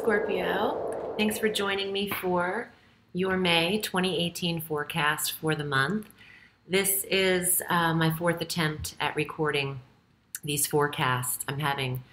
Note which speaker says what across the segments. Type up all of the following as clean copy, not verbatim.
Speaker 1: Scorpio. Thanks for joining me for your May 2018 forecast for the month. This is my fourth attempt at recording these forecasts. I'm having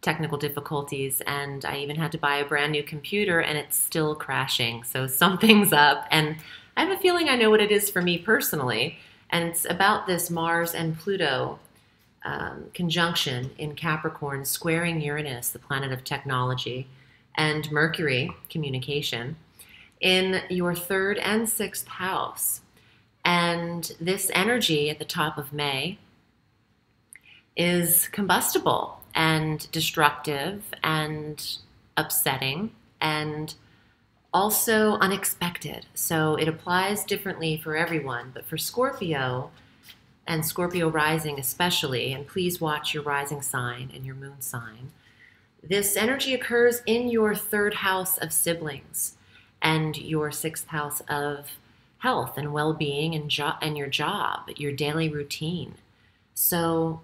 Speaker 1: technical difficulties, and I even had to buy a brand new computer, and it's still crashing. So something's up, and I have a feeling I know what it is for me personally, and it's about this Mars and Pluto conjunction in Capricorn, squaring Uranus, the planet of technology, and Mercury, communication, in your third and sixth house. And this energy at the top of May is combustible and destructive and upsetting and also unexpected. So it applies differently for everyone, but for Scorpio and Scorpio rising especially, and please watch your rising sign and your moon sign, this energy occurs in your third house of siblings and your sixth house of health and well-being and your job, your daily routine. So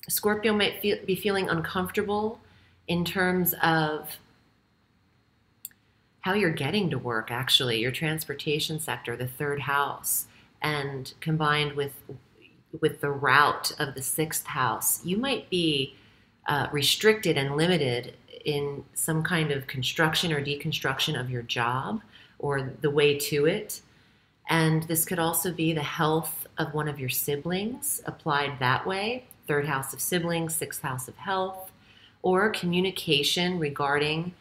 Speaker 1: Scorpio might be feeling uncomfortable in terms of how you're getting to work, actually, your transportation sector, the third house, and combined with the route of the sixth house, you might be restricted and limited in some kind of construction or deconstruction of your job or the way to it. And this could also be the health of one of your siblings applied that way, third house of siblings, sixth house of health, or communication regarding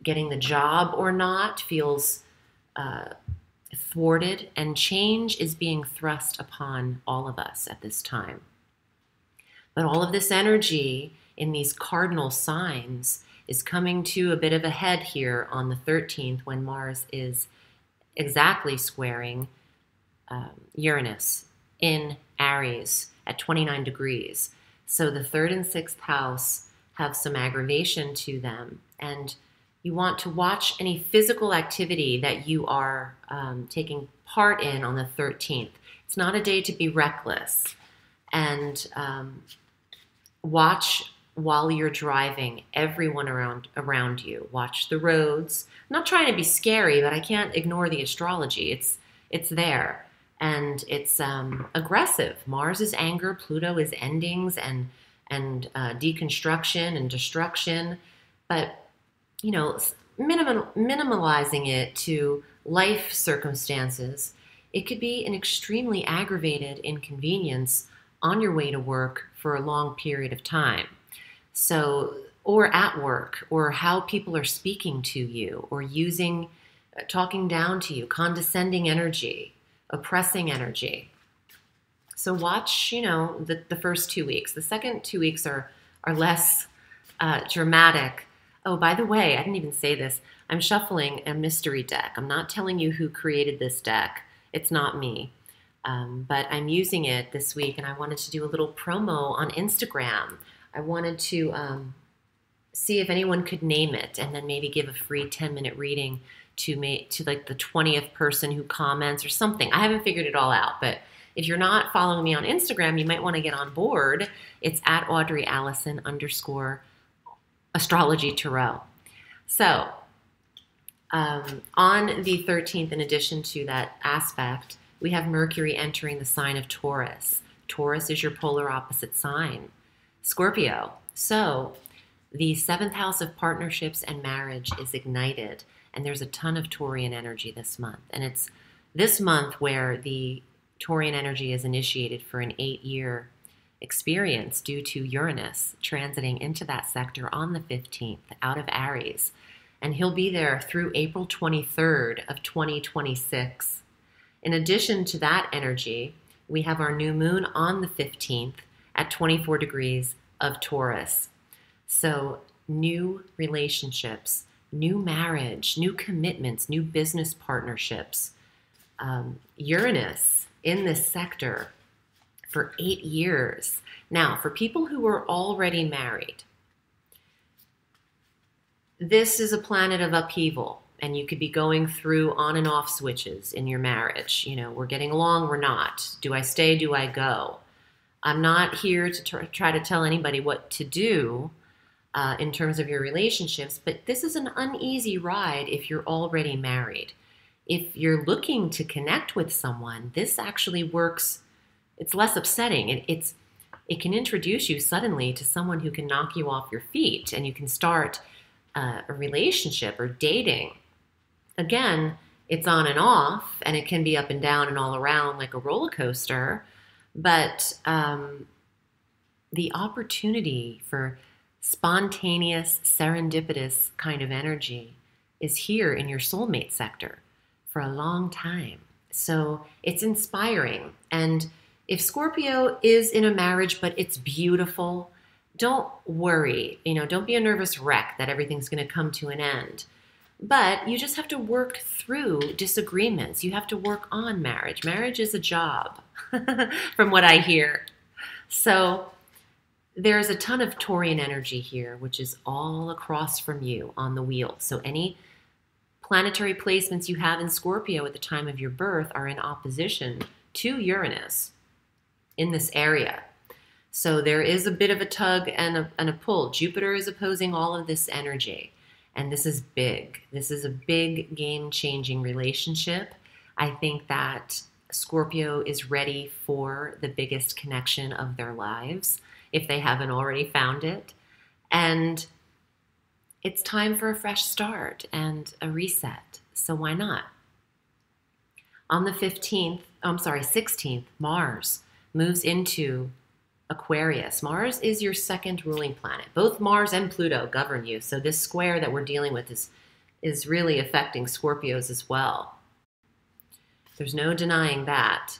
Speaker 1: getting the job or not feels thwarted, and change is being thrust upon all of us at this time. But all of this energy in these cardinal signs is coming to a bit of a head here on the 13th when Mars is exactly squaring Uranus in Aries at 29 degrees. So the third and sixth house have some aggravation to them, and you want to watch any physical activity that you are taking part in on the 13th. It's not a day to be reckless. And watch while you're driving everyone around you. Watch the roads. I'm not trying to be scary, but I can't ignore the astrology. It's there, and it's aggressive. Mars is anger, Pluto is endings and deconstruction and destruction. But you know, minimalizing it to life circumstances, it could be an extremely aggravated inconvenience on your way to work for a long period of time. So, or at work, or how people are speaking to you, or talking down to you, condescending energy, oppressing energy. So watch, the first 2 weeks. The second 2 weeks are less dramatic. Oh, by the way, I didn't even say this. I'm shuffling a mystery deck. I'm not telling you who created this deck. It's not me. But I'm using it this week, and I wanted to do a little promo on Instagram. I wanted to see if anyone could name it, and then maybe give a free 10-minute reading to like the 20th person who comments or something. I haven't figured it all out, but if you're not following me on Instagram, you might want to get on board. It's at Audrey Alison _ Astrology Tarot. So on the 13th, in addition to that aspect, we have Mercury entering the sign of Taurus. Taurus is your polar opposite sign, Scorpio. So the seventh house of partnerships and marriage is ignited, and there's a ton of Taurian energy this month. And it's this month where the Taurian energy is initiated for an 8-year experience due to Uranus transiting into that sector on the 15th out of Aries. And he'll be there through April 23rd of 2026. In addition to that energy, we have our new moon on the 15th at 24 degrees of Taurus. So new relationships, new marriage, new commitments, new business partnerships. Uranus in this sector for 8 years. Now, for people who are already married, this is a planet of upheaval, and you could be going through on and off switches in your marriage. We're getting along, we're not. Do I stay, do I go? I'm not here to try to tell anybody what to do. in terms of your relationships, but this is an uneasy ride if you're already married. If you're looking to connect with someone, this actually works. It's less upsetting. It can introduce you suddenly to someone who can knock you off your feet, and you can start a relationship or dating. Again, it's on and off, and it can be up and down and all around like a roller coaster, but the opportunity for spontaneous, serendipitous kind of energy is here in your soulmate sector for a long time. So it's inspiring. And if Scorpio is in a marriage, but it's beautiful, don't worry. Don't be a nervous wreck that everything's going to come to an end. But you just have to work through disagreements. You have to work on marriage. Marriage is a job, from what I hear. So there's a ton of Taurian energy here, which is all across from you on the wheel. So any planetary placements you have in Scorpio at the time of your birth are in opposition to Uranus in this area. So there is a bit of a tug and a pull. Jupiter is opposing all of this energy. And this is big. This is a big game-changing relationship. I think that Scorpio is ready for the biggest connection of their lives, if they haven't already found it. And it's time for a fresh start and a reset. So why not? On the 16th, Mars moves into Aquarius. Mars is your second ruling planet. Both Mars and Pluto govern you. So this square that we're dealing with is really affecting Scorpios as well. There's no denying that.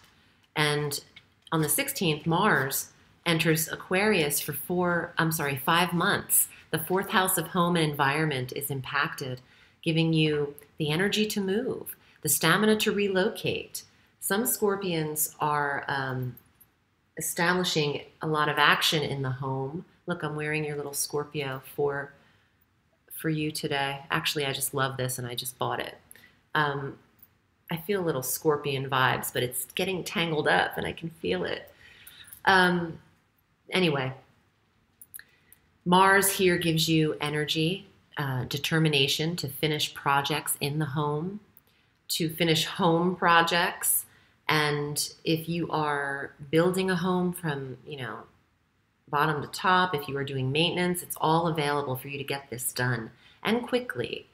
Speaker 1: And on the 16th, Mars enters Aquarius for 5 months. The fourth house of home and environment is impacted, giving you the energy to move, the stamina to relocate. Some Scorpions are establishing a lot of action in the home. Look, I'm wearing your little Scorpio for you today. Actually, I just love this and I just bought it. I feel a little Scorpion vibes, but it's getting tangled up and I can feel it. Anyway, Mars here gives you energy, determination to finish projects in the home, to finish home projects. And if you are building a home from, bottom to top, if you are doing maintenance, it's all available for you to get this done, and quickly.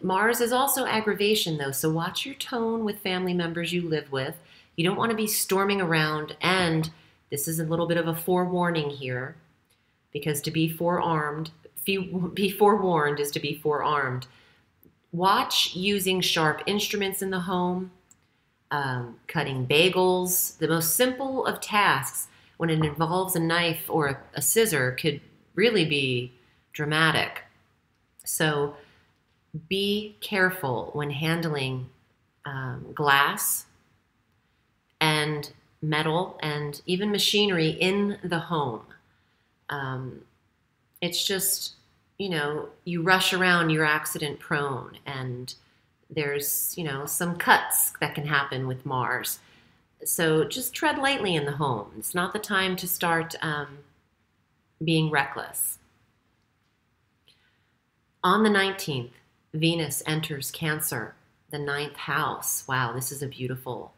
Speaker 1: Mars is also aggravation, though, so watch your tone with family members you live with. You don't want to be storming around, and this is a little bit of a forewarning here, because to be forewarned is to be forearmed. Watch using sharp instruments in the home, cutting bagels. The most simple of tasks, when it involves a knife or a scissor, could really be dramatic. So be careful when handling glass and metal and even machinery in the home. It's just, you rush around, you're accident prone, and there's, some cuts that can happen with Mars. So just tread lightly in the home. It's not the time to start being reckless. On the 19th, Venus enters Cancer, the 9th house. Wow, this is a beautiful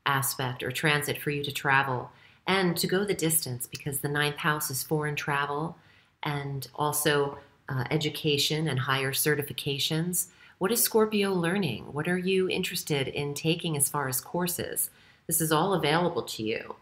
Speaker 1: aspect or transit for you to travel and to go the distance, because the 9th house is foreign travel and also education and higher certifications. What is Scorpio learning? What are you interested in taking as far as courses? This is all available to you.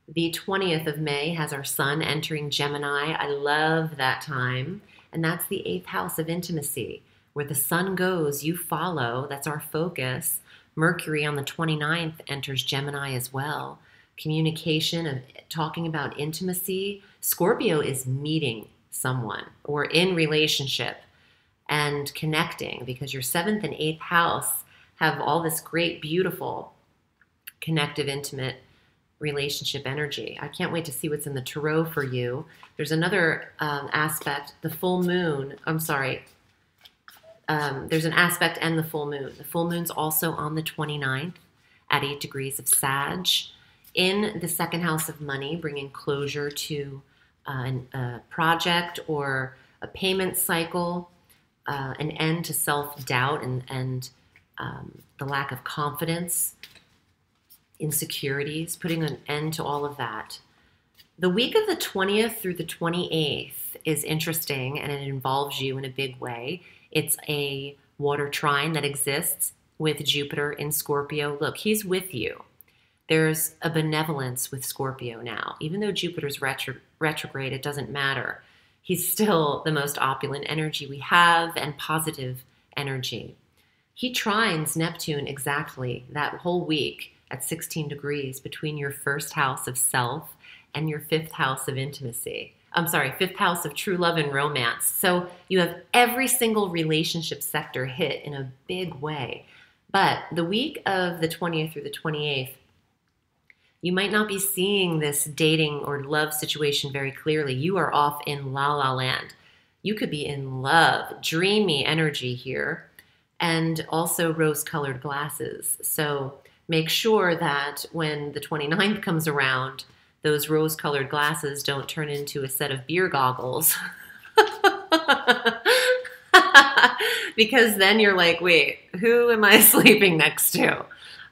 Speaker 1: The 20th of May has our sun entering Gemini. I love that time. And that's the 8th house of intimacy. Where the sun goes, you follow. That's our focus. Mercury on the 29th enters Gemini as well. Communication and talking about intimacy. Scorpio is meeting someone or in relationship and connecting, because your 7th and 8th house have all this great, beautiful, connective, intimate relationship energy. I can't wait to see what's in the tarot for you. There's another aspect, the full moon. There's an aspect and the full moon. The full moon's also on the 29th at 8 degrees of Sag in the 2nd house of money, bringing closure to a project or a payment cycle, an end to self-doubt and the lack of confidence, insecurities, putting an end to all of that. The week of the 20th through the 28th is interesting, and it involves you in a big way. It's a water trine that exists with Jupiter in Scorpio. Look, he's with you. There's a benevolence with Scorpio now. Even though Jupiter's retrograde, it doesn't matter. He's still the most opulent energy we have and positive energy. He trines Neptune exactly that whole week at 16 degrees between your first house of self and your fifth house of intimacy. I'm sorry, fifth house of true love and romance. So you have every single relationship sector hit in a big way. But the week of the 20th through the 28th, you might not be seeing this dating or love situation very clearly. You are off in la la land. You could be in love, dreamy energy here, and also rose-colored glasses. So make sure that when the 29th comes around, those rose-colored glasses don't turn into a set of beer goggles. Because then you're like, wait, who am I sleeping next to?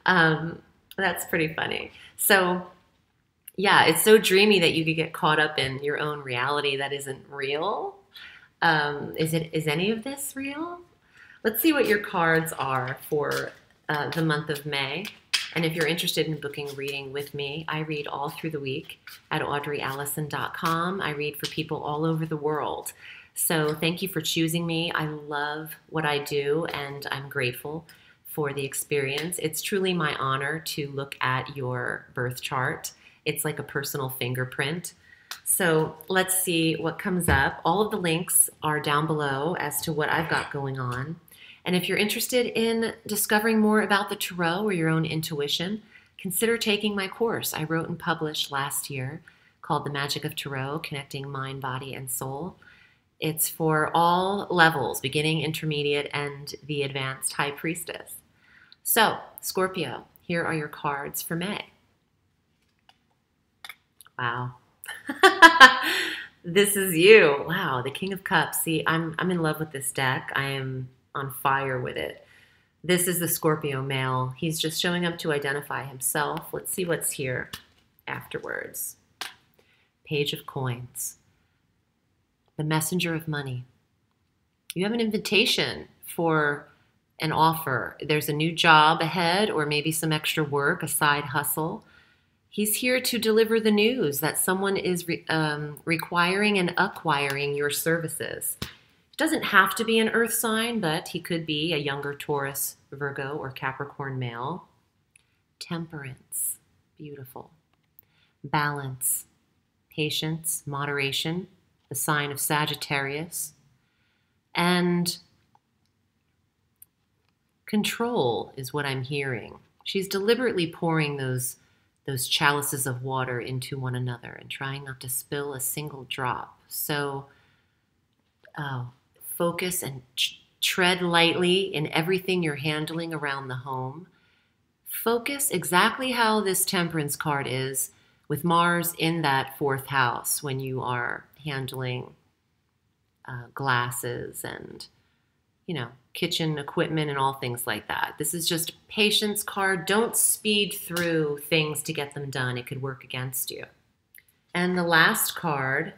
Speaker 1: That's pretty funny. So yeah, it's so dreamy that you could get caught up in your own reality that isn't real. Is any of this real? Let's see what your cards are for the month of May. And if you're interested in booking a reading with me, I read all through the week at audreyalison.com. I read for people all over the world. So thank you for choosing me. I love what I do, and I'm grateful for the experience. It's truly my honor to look at your birth chart. It's like a personal fingerprint. So let's see what comes up. All of the links are down below as to what I've got going on. And if you're interested in discovering more about the tarot or your own intuition, consider taking my course I wrote and published last year called The Magic of Tarot, Connecting Mind, Body, and Soul. It's for all levels, beginning, intermediate, and the advanced high priestess. So, Scorpio, here are your cards for May. Wow. This is you. Wow, the King of Cups. See, I'm in love with this deck. I am on fire with it. This is the Scorpio male. He's just showing up to identify himself. Let's see what's here afterwards. Page of Coins. The Messenger of Money. You have an invitation for an offer. There's a new job ahead, or maybe some extra work, a side hustle. He's here to deliver the news that someone is requiring and acquiring your services. Doesn't have to be an earth sign, but he could be a younger Taurus, Virgo, or Capricorn male. Temperance, beautiful. Balance, patience, moderation, the sign of Sagittarius. And control is what I'm hearing. She's deliberately pouring those chalices of water into one another and trying not to spill a single drop. So, focus and tread lightly in everything you're handling around the home. Focus exactly how this Temperance card is with Mars in that fourth house when you are handling glasses and, kitchen equipment and all things like that. This is just a patience card. Don't speed through things to get them done. It could work against you. And the last card,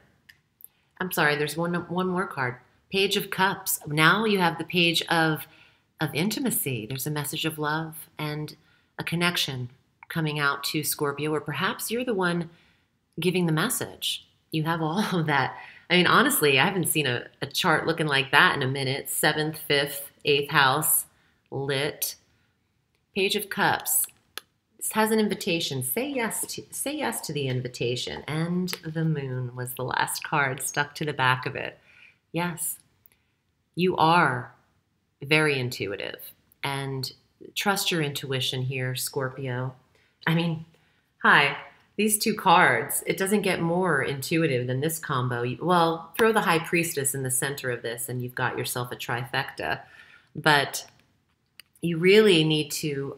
Speaker 1: I'm sorry, there's one more card. Page of Cups. Now you have the page of intimacy. There's a message of love and a connection coming out to Scorpio, or perhaps you're the one giving the message. You have all of that. I mean, honestly, I haven't seen a chart looking like that in a minute. 7th, 5th, 8th house, lit. Page of Cups. This has an invitation. Say yes to the invitation. And the Moon was the last card stuck to the back of it. Yes, you are very intuitive, and trust your intuition here, Scorpio. I mean, hi, these two cards, it doesn't get more intuitive than this combo. Well, throw the High Priestess in the center of this and you've got yourself a trifecta. But you really need to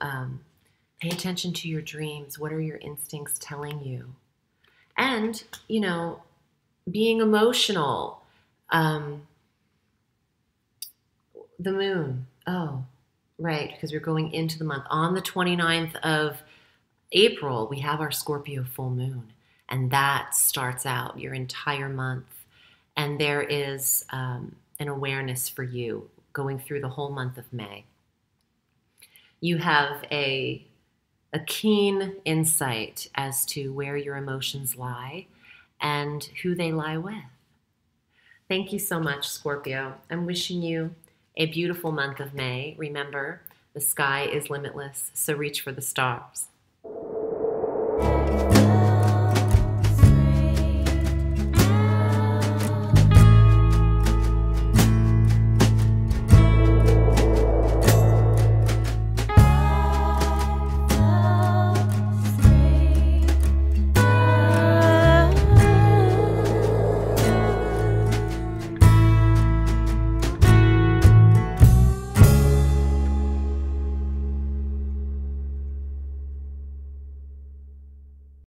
Speaker 1: pay attention to your dreams. What are your instincts telling you? And, being emotional. The moon. Oh, right, because we're going into the month. On the 29th of April, we have our Scorpio full moon, and that starts out your entire month. And there is an awareness for you going through the whole month of May. You have a keen insight as to where your emotions lie and who they lie with. Thank you so much, Scorpio. I'm wishing you a beautiful month of May. Remember, the sky is limitless, so reach for the stars.